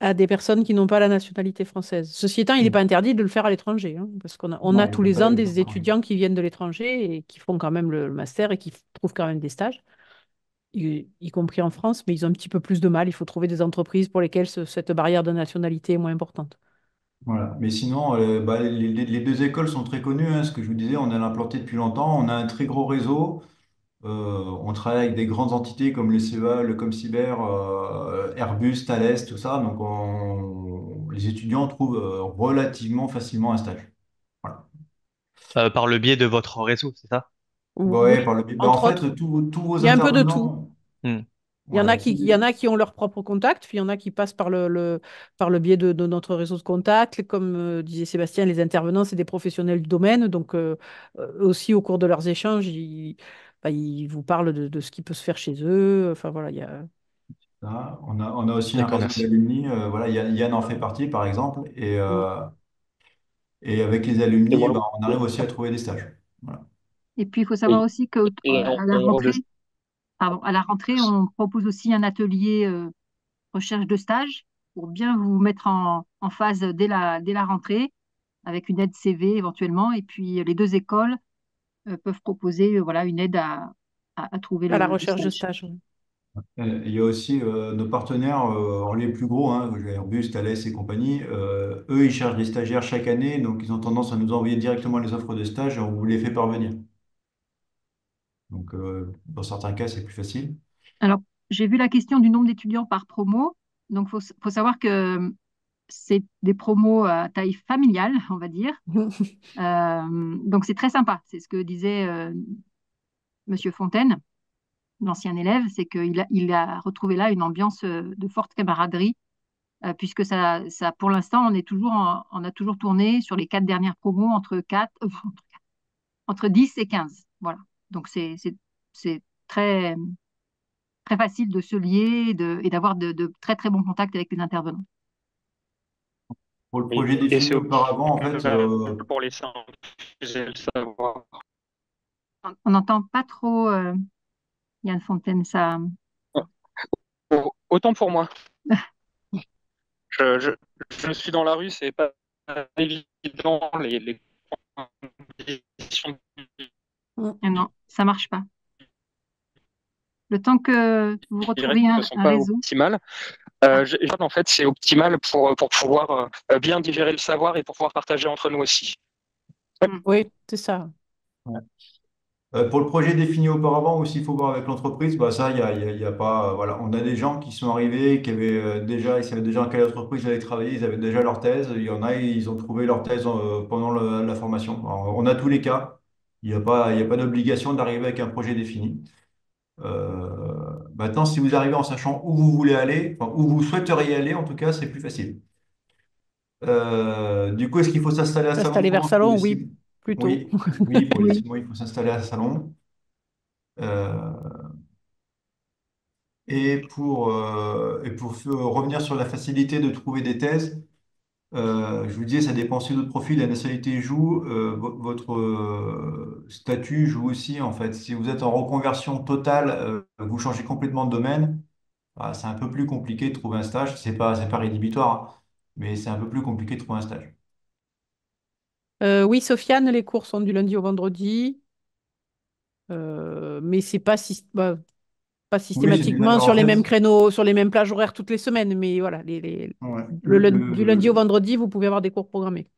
à des personnes qui n'ont pas la nationalité française. Ceci étant, il n'est pas interdit de le faire à l'étranger, hein, parce on Non, a il tous faut les pas ans le des faire. étudiants qui viennent de l'étranger et qui font quand même le master et qui trouvent quand même des stages, y compris en France, mais ils ont un petit peu plus de mal. Il faut trouver des entreprises pour lesquelles cette barrière de nationalité est moins importante. Voilà. Mais sinon, les deux écoles sont très connues, hein. Ce que je vous disais, on a implanté depuis longtemps. On a un très gros réseau. On travaille avec des grandes entités comme le CEA, le ComCyber, Airbus, Thales, tout ça. Donc, les étudiants trouvent relativement facilement un stage. Voilà. Par le biais de votre réseau, c'est ça? Ouais, Oui, en entre fait, autres, tous vos il y a un peu de tout. intervenants, Hmm. voilà, Il y en a qui ont leur propre contact, puis il y en a qui passent par par le biais de notre réseau de contacts. Comme disait Sébastien, les intervenants, c'est des professionnels du domaine. Donc, aussi, au cours de leurs échanges, ils vous parlent de ce qui peut se faire chez eux. Enfin, voilà, il y a... hein. On a aussi un D'accord, réseau merci. d'alumni. Voilà, Yann en fait partie, par exemple. Mm. Et avec les alumni, eh ben, on arrive aussi à trouver des stages. Voilà. Et puis, il faut savoir Et, aussi qu'à la on rentrée, pardon, à la rentrée, on propose aussi un atelier recherche de stage pour bien vous mettre en phase dès la rentrée avec une aide CV éventuellement. Et puis, les deux écoles peuvent proposer voilà, une aide à trouver À la le recherche de stage. stage. Oui. Il y a aussi nos partenaires, les plus gros, hein, Airbus, Thales et compagnie. Eux, ils cherchent des stagiaires chaque année, donc ils ont tendance à nous envoyer directement les offres de stage et on vous les fait parvenir. Donc, dans certains cas, c'est plus facile. Alors, j'ai vu la question du nombre d'étudiants par promo. Donc, faut savoir que c'est des promos à taille familiale, on va dire. Donc, c'est très sympa. C'est ce que disait Monsieur Fontaine, l'ancien élève, c'est il a retrouvé là une ambiance de forte camaraderie, puisque pour l'instant, on a toujours tourné sur les 4 dernières promos entre 10 et 15. Voilà. Donc, c'est très, très facile de se lier et d'avoir de très, très bons contacts avec les intervenants. Pour le projet et défini c'est auparavant, en fait, ouvert pour les sans le savoir. On n'entend pas trop Yann Fontaine, ça. Autant pour moi. Je, je, je suis dans la rue, c'est pas évident les conditions Mm. Ah non, ça marche pas. Le temps que vous directes retrouviez ne sont un pas réseau. optimales. Ah, En fait, c'est optimal pour pouvoir bien digérer le savoir et pour pouvoir partager entre nous aussi. hmm. Oui, c'est ça. Ouais. Pour le projet défini auparavant, aussi, il faut voir avec l'entreprise, bah ça, il y a pas, voilà, on a des gens qui sont arrivés, qui avaient déjà, ils savaient déjà dans quelle entreprise ils allaient travailler, ils avaient déjà leur thèse. Il y en a, ils ont trouvé leur thèse pendant la formation. Alors, on a tous les cas. Il y a pas d'obligation d'arriver avec un projet défini. Maintenant, si vous arrivez en sachant où vous voulez aller, enfin, où vous souhaiteriez aller, en tout cas, c'est plus facile. Du coup, est-ce qu'il faut s'installer à Salon de S'installer vers Provence tous Salon, les oui, six... plutôt. Oui, oui, pour les Oui. 6 mois, il faut s'installer à Salon. Euh, et pour revenir sur la facilité de trouver des thèses, je vous disais, ça dépend aussi de votre profil. La nationalité joue, votre statut joue aussi, en fait. Si vous êtes en reconversion totale, vous changez complètement de domaine, bah, c'est un peu plus compliqué de trouver un stage. C'est pas rédhibitoire, hein, mais c'est un peu plus compliqué de trouver un stage. Oui, Sofiane, les cours sont du lundi au vendredi, mais c'est pas, pas Oui, c'est du... systématiquement En sur les fait, mêmes créneaux, sur les mêmes plages horaires toutes les semaines. Mais voilà, ouais, du lundi au vendredi, vous pouvez avoir des cours programmés.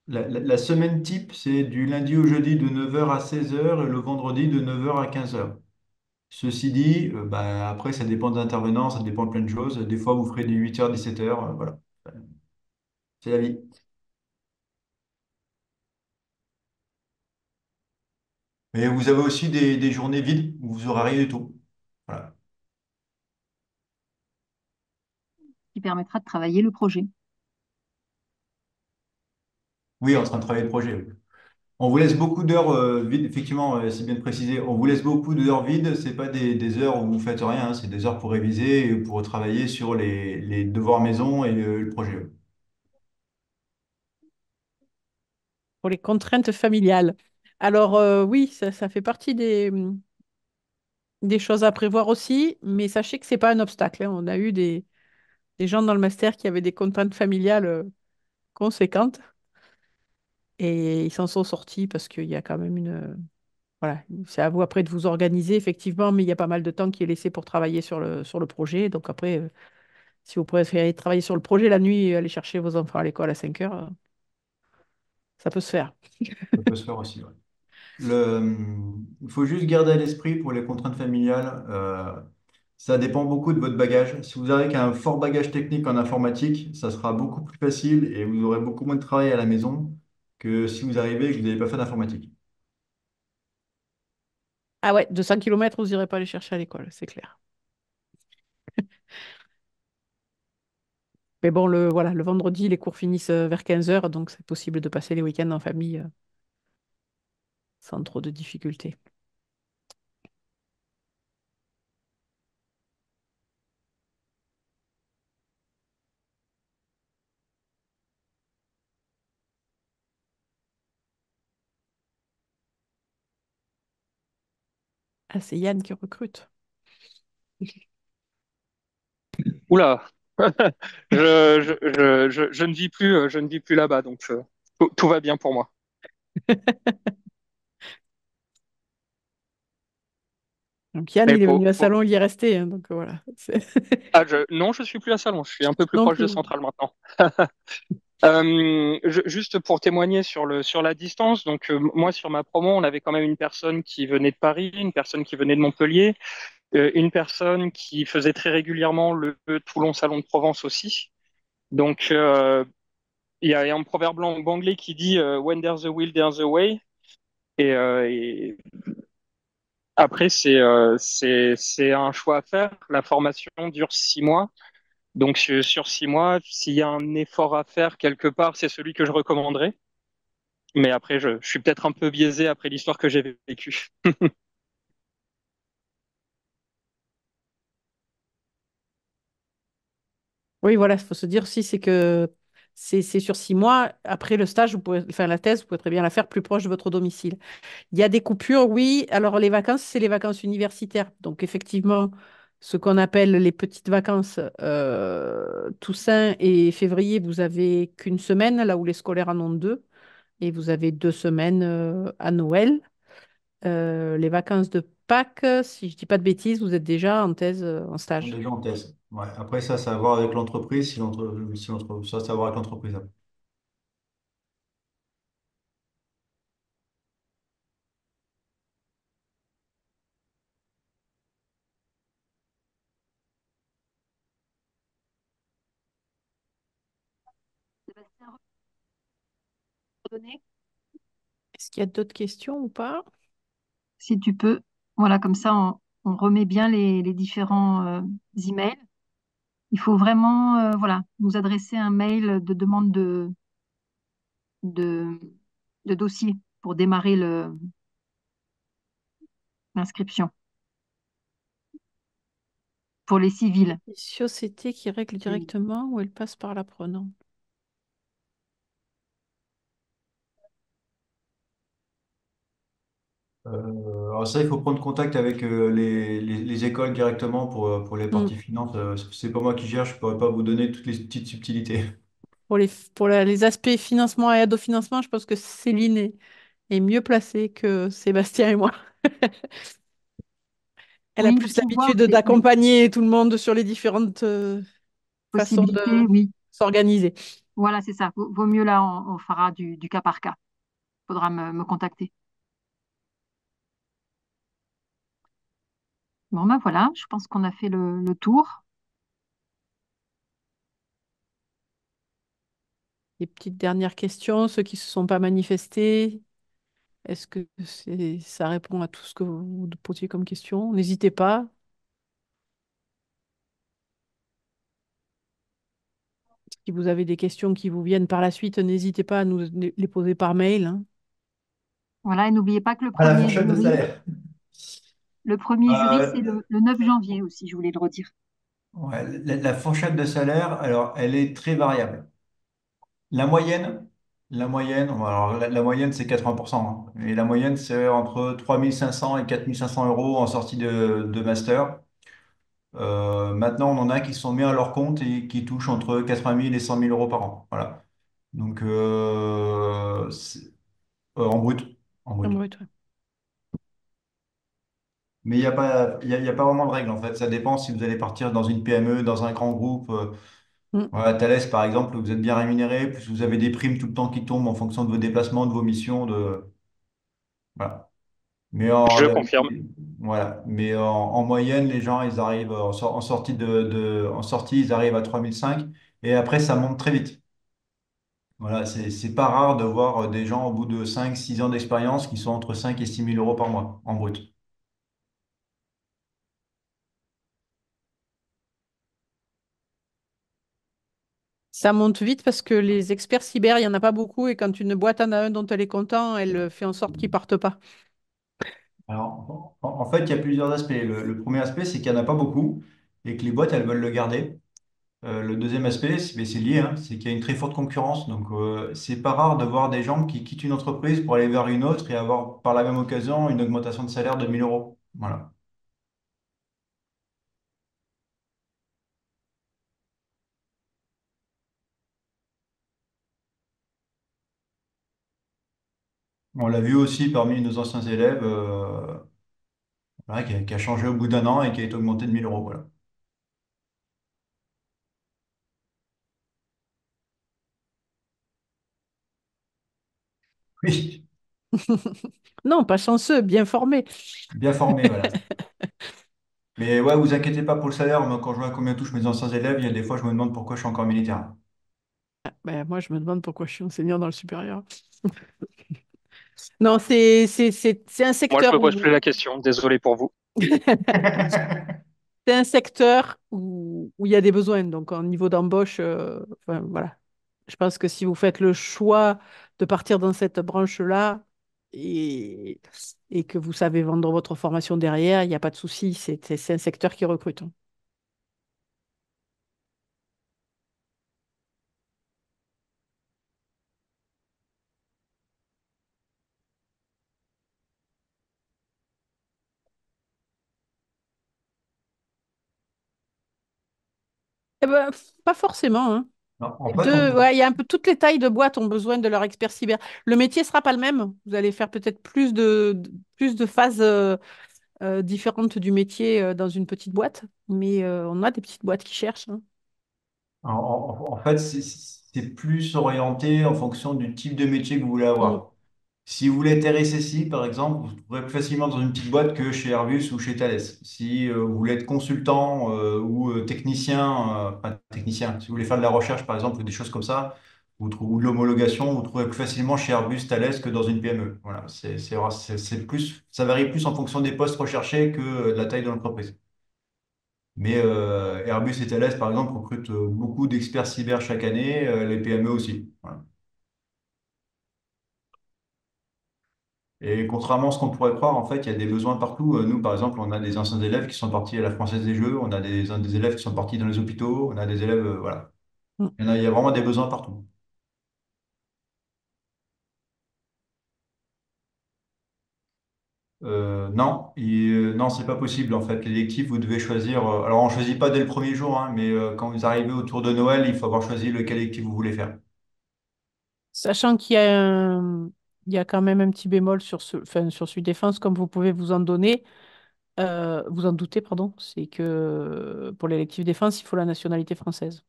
la semaine type, c'est du lundi au jeudi de 9 heures à 16 heures et le vendredi de 9 heures à 15 heures. Ceci dit, bah, après, ça dépend des intervenants, ça dépend de plein de choses. Des fois, vous ferez du 8 heures 17 heures, voilà. C'est la vie. Mais vous avez aussi des journées vides où vous aurez rien du tout. Voilà. Qui permettra de travailler le projet. Oui, en train de travailler le projet. Oui. On vous laisse beaucoup d'heures vides, effectivement, c'est bien de préciser. On vous laisse beaucoup d'heures vides. C'est pas des heures où vous faites rien, hein. C'est des heures pour réviser et pour travailler sur les devoirs maison et le projet. Pour les contraintes familiales. Alors, oui, ça fait partie des choses à prévoir aussi, mais sachez que c'est pas un obstacle, hein. On a eu des gens dans le master qui avaient des contraintes familiales conséquentes et ils s'en sont sortis parce qu'il y a quand même voilà, c'est à vous après de vous organiser, effectivement, mais il y a pas mal de temps qui est laissé pour travailler sur le projet. Donc après, si vous préférez travailler sur le projet la nuit et aller chercher vos enfants à l'école à 5 heures, ça peut se faire. Ça peut se faire aussi, ouais. Il faut juste garder à l'esprit pour les contraintes familiales, ça dépend beaucoup de votre bagage. Si vous avez un fort bagage technique en informatique, ça sera beaucoup plus facile et vous aurez beaucoup moins de travail à la maison que si vous arrivez et que vous n'avez pas fait d'informatique. Ah ouais, 200 kilomètres, vous n'irez pas les chercher à l'école, c'est clair. Mais bon, voilà, le vendredi, les cours finissent vers 15 heures, donc c'est possible de passer les week-ends en famille sans trop de difficultés. Ah, c'est Yann qui recrute. Oula, je ne vis plus là-bas, donc tout va bien pour moi. Donc Yann, Mais il est venu à Salon, il y est resté, hein, donc voilà. non, je suis plus à Salon, je suis un peu plus Non proche de plus. Centrale maintenant. Juste pour témoigner sur la distance, donc moi sur ma promo, on avait quand même une personne qui venait de Paris, une personne qui venait de Montpellier, une personne qui faisait très régulièrement le Toulon Salon de Provence aussi. Donc il y a un proverbe anglais qui dit When there's a will, there's a way. Et après c'est un choix à faire. La formation dure 6 mois. Donc sur 6 mois, s'il y a un effort à faire quelque part, c'est celui que je recommanderais. Mais après, je suis peut-être un peu biaisé après l'histoire que j'ai vécue. Oui, voilà, il faut se dire aussi, c'est que c'est sur 6 mois. Après le stage, enfin la thèse, vous pouvez très bien la faire plus proche de votre domicile. Il y a des coupures, oui. Alors les vacances, c'est les vacances universitaires. Donc effectivement, ce qu'on appelle les petites vacances, Toussaint et février, vous avez qu'une semaine, là où les scolaires en ont deux, et vous avez 2 semaines à Noël. Les vacances de Pâques, si je dis pas de bêtises, vous êtes déjà en thèse, en On est stage. déjà en thèse. Ouais. Après, ça a à voir avec l'entreprise. Ça, ça a à voir avec l'entreprise. Sébastien, redonner, Est-ce qu'il y a d'autres questions ou pas? si tu peux. Voilà, comme ça, on remet bien les différents emails. Il faut vraiment voilà, nous adresser un mail de demande de, de dossier pour démarrer l'inscription pour les civils. Les sociétés qui règlent directement ou elles passent par l'apprenant? Alors ça, il faut prendre contact avec les écoles directement pour les Hmm. parties finances. C'est pas moi qui gère, je pourrais pas vous donner toutes les petites subtilités. Pour les aspects financement et aide au financement, je pense que Céline est mieux placée que Sébastien et moi. Elle a Oui, mais plus pour voir l'habitude les d'accompagner tout le monde sur les différentes façons de possibilités, oui. s'organiser. Voilà, c'est ça. Vaut mieux là, on fera du cas par cas. Faudra me contacter. Bon, ben voilà, je pense qu'on a fait le tour. Les petites dernières questions, ceux qui ne se sont pas manifestés, est-ce que ça répond à tout ce que vous posiez comme question? N'hésitez pas. Si vous avez des questions qui vous viennent par la suite, n'hésitez pas à nous les poser par mail, hein. Voilà, et n'oubliez pas que À la fourchette de salaire. le premier jury, c'est Euh, le 9 janvier aussi, je voulais le redire. ouais, la fourchette de salaire, alors, elle est très variable. La moyenne, la moyenne, c'est 80%, hein. Et la moyenne, c'est entre 3 500 et 4 500 € en sortie de master. Maintenant, on en a qui sont mis à leur compte et qui touchent entre 80 000 et 100 000 € par an. Voilà. Donc, en brut. En En brut. brut, ouais. Mais il y a pas vraiment de règle, en fait. Ça dépend si vous allez partir dans une PME, dans un grand groupe. Mm. Voilà, Thales, par exemple, vous êtes bien rémunéré, plus vous avez des primes tout le temps qui tombent en fonction de vos déplacements, de vos missions. Voilà. Mais Je confirme. voilà. Mais en moyenne, les gens, ils arrivent en sortie en sortie, ils arrivent à 3 500. Et après, ça monte très vite. Voilà, c'est pas rare de voir des gens au bout de 5 6 ans d'expérience qui sont entre 5 et 6 000 € par mois en brut. Ça monte vite parce que les experts cyber, il n'y en a pas beaucoup et quand une boîte en a un dont elle est contente, elle fait en sorte qu'ils partent pas. Alors, en fait, il y a plusieurs aspects. Le premier aspect, c'est qu'il n'y en a pas beaucoup et que les boîtes, elles veulent le garder. Le deuxième aspect, mais c'est lié, hein, c'est qu'il y a une très forte concurrence. Donc, c'est pas rare de voir des gens qui quittent une entreprise pour aller vers une autre et avoir par la même occasion une augmentation de salaire de 1 000 €. Voilà. On l'a vu aussi parmi nos anciens élèves, voilà, qui a changé au bout d'un an et qui a été augmenté de 1 000 €. Voilà. Oui, Non, pas chanceux, bien formé. bien formé, voilà. Mais ouais, vous inquiétez pas pour le salaire. Moi, quand je vois combien touchent mes anciens élèves, il y a des fois, je me demande pourquoi je suis encore militaire. Ben, moi, je me demande pourquoi je suis enseignant dans le supérieur. Non, c'est un Moi, je secteur me pose plus où la question. Désolé pour vous. c'est un secteur où il y a des besoins. Donc, en niveau d'embauche, enfin, voilà. Je pense que si vous faites le choix de partir dans cette branche-là et, et que vous savez vendre votre formation derrière, il n'y a pas de souci. C'est un secteur qui recrute, hein. Eh ben, pas forcément, hein. Non, en fait, Deux, ouais, il y a un peu toutes les tailles de boîtes ont besoin de leur expert cyber. Le métier sera pas le même. Vous allez faire peut-être plus de phases différentes du métier dans une petite boîte, mais on a des petites boîtes qui cherchent, hein. en fait, c'est plus orienté en fonction du type de métier que vous voulez Mm. avoir. Si vous voulez être RSSI, par exemple, vous trouverez plus facilement dans une petite boîte que chez Airbus ou chez Thales. Si vous voulez être consultant ou technicien, enfin technicien, si vous voulez faire de la recherche, par exemple, ou des choses comme ça, ou de l'homologation, vous trouverez plus facilement chez Airbus, Thales que dans une PME. Voilà, c'est plus, ça varie plus en fonction des postes recherchés que de la taille de l'entreprise. Mais Airbus et Thales, par exemple, recrutent beaucoup d'experts cyber chaque année, les PME aussi. Voilà. Et contrairement à ce qu'on pourrait croire, en fait, il y a des besoins partout. Nous, par exemple, on a des anciens élèves qui sont partis à la Française des Jeux, on a des élèves qui sont partis dans les hôpitaux, on a des élèves, voilà. Mm. Il y a vraiment des besoins partout. Non, non, c'est pas possible en fait. L'électif, vous devez choisir. Alors, on choisit pas dès le premier jour, hein, mais quand vous arrivez autour de Noël, il faut avoir choisi lequel électif vous voulez faire. Sachant il y a quand même un petit bémol sur enfin, sur celui défense, comme vous pouvez vous en donner, vous en douter, pardon, c'est que pour l'électif défense, il faut la nationalité française.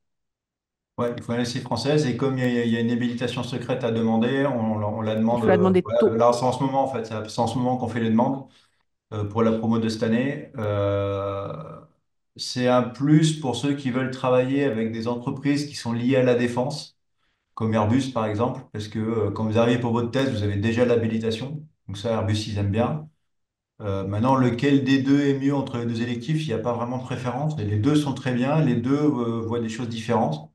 Ouais, il faut une LCI française et comme il y a une habilitation secrète à demander, on la Il demande. faut la demander Ouais, tôt. là, c'est en ce moment en fait, c'est en ce moment qu'on fait les demandes pour la promo de cette année. C'est un plus pour ceux qui veulent travailler avec des entreprises qui sont liées à la défense, comme Airbus par exemple, parce que quand vous arrivez pour votre thèse, vous avez déjà l'habilitation. Donc ça, Airbus, ils aiment bien. Maintenant, lequel des deux est mieux entre les deux électifs, il n'y a pas vraiment de préférence. Et les deux sont très bien, les deux voient des choses différentes.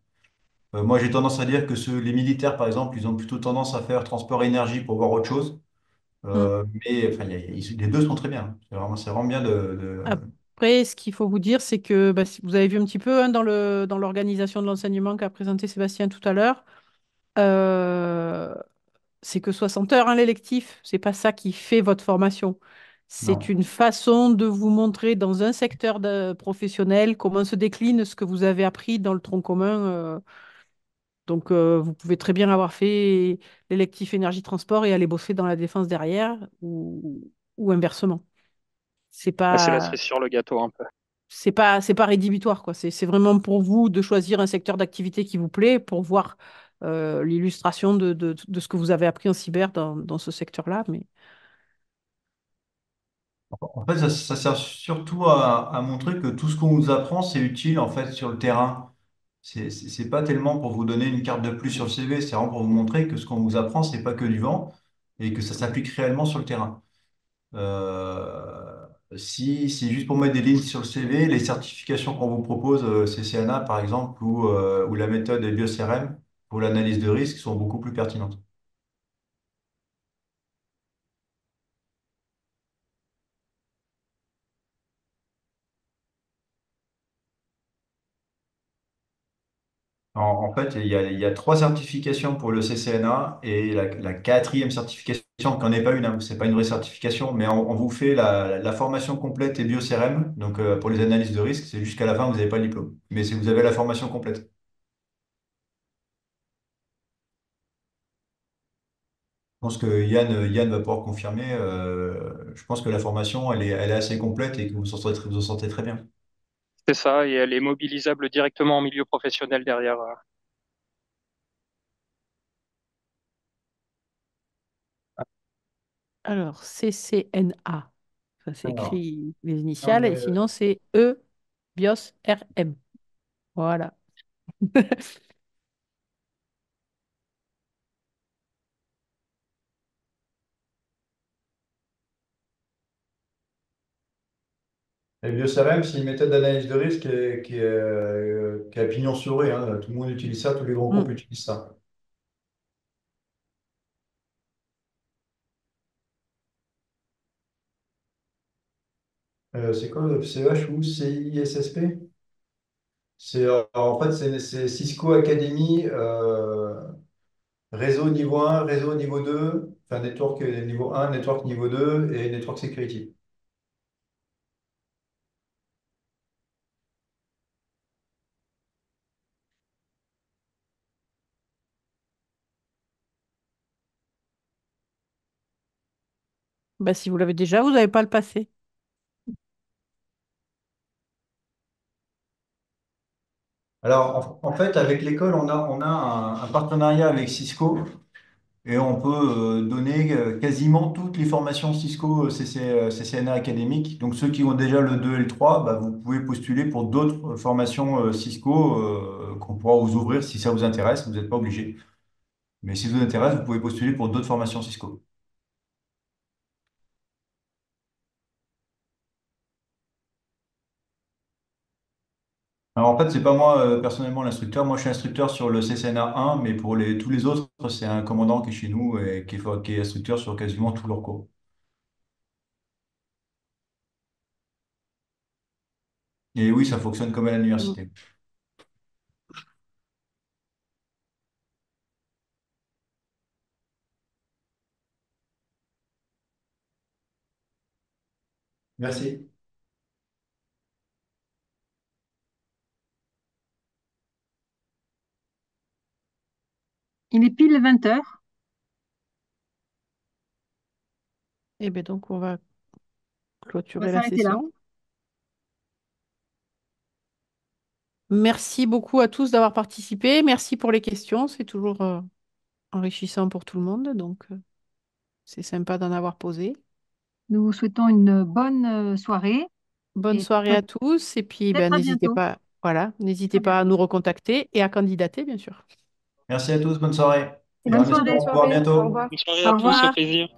Moi, j'ai tendance à dire que les militaires, par exemple, ils ont plutôt tendance à faire transport énergie pour voir autre chose. Mm. Mais enfin, les deux sont très bien. C'est vraiment bien Après, ce qu'il faut vous dire, c'est que bah, si vous avez vu un petit peu hein, dans l'organisation de l'enseignement qu'a présenté Sébastien tout à l'heure, euh, c'est que 60 heures, hein, l'électif. C'est pas ça qui fait votre formation. C'est Non. une façon de vous montrer dans un secteur professionnel comment se décline ce que vous avez appris dans le tronc commun. Donc, vous pouvez très bien avoir fait l'électif énergie-transport et aller bosser dans la défense derrière ou inversement. C'est Ah, c'est la pas, cerise sur le gâteau un peu. c'est pas rédhibitoire, quoi. C'est vraiment pour vous de choisir un secteur d'activité qui vous plaît pour voir l'illustration de ce que vous avez appris en cyber dans ce secteur-là. Mais En fait, ça sert surtout à montrer que tout ce qu'on vous apprend, c'est utile en fait sur le terrain. C'est pas tellement pour vous donner une carte de plus sur le CV, c'est vraiment pour vous montrer que ce qu'on vous apprend, c'est pas que du vent et que ça s'applique réellement sur le terrain. Si c'est juste pour mettre des lignes sur le CV, les certifications qu'on vous propose, CCNA par exemple, ou la méthode BioCRM pour l'analyse de risque sont beaucoup plus pertinentes. En fait, il y a trois certifications pour le CCNA et la quatrième certification, qui n'en est pas une, hein, c'est pas une vraie certification, mais on vous fait la formation complète et BioCRM, donc pour les analyses de risque, c'est jusqu'à la fin, vous n'avez pas le diplôme. Mais si vous avez la formation complète. Je pense que Yann va pouvoir confirmer. Je pense que la formation, elle est assez complète et que vous en sortez très bien. C'est ça, et elle est mobilisable directement en milieu professionnel derrière. alors, CCNA, ça Alors, s'écrit les non, initiales, mais, et sinon c'est E BIOS RM. Voilà. le BioCRM, c'est une méthode d'analyse de risque qui est à pignon sur rue, hein. Tout le monde utilise ça, tous les grands groupes Mm. utilisent ça. C'est quoi le CEH ou CISSP? En fait, c'est Cisco Academy, réseau niveau 1, réseau niveau 2, enfin network niveau 1, network niveau 2 et network security. Bah, si vous l'avez déjà, vous n'avez pas à le passer. Alors, en fait, avec l'école, on a un partenariat avec Cisco et on peut donner quasiment toutes les formations Cisco CCNA académiques. Donc, ceux qui ont déjà le 2 et le 3, bah, vous pouvez postuler pour d'autres formations Cisco qu'on pourra vous ouvrir si ça vous intéresse. Vous n'êtes pas obligé. Mais si ça vous intéresse, vous pouvez postuler pour d'autres formations Cisco. Alors, en fait, c'est pas moi personnellement l'instructeur. Moi, je suis instructeur sur le CCNA 1, mais pour tous les autres, c'est un commandant qui est chez nous et qui est instructeur sur quasiment tous leurs cours. Et oui, ça fonctionne comme à Mm. l'université. Merci. Il est pile 20 heures. Et bien donc, on va On va clôturer la s'arrêter là. session. Merci beaucoup à tous d'avoir participé. Merci pour les questions. C'est toujours enrichissant pour tout le monde. Donc, c'est sympa d'en avoir posé. Nous vous souhaitons une bonne soirée Bonne et soirée à tous. Et puis, ben, peut-être à n'hésitez bientôt. pas, voilà, Très n'hésitez bien. pas à nous recontacter et à candidater, bien sûr. Merci à tous, bonne soirée. Et Bonne en soirée. espérant Bonne vous voir soirée. Au bientôt. revoir. Bonne soirée Au à tous, au revoir. plaisir.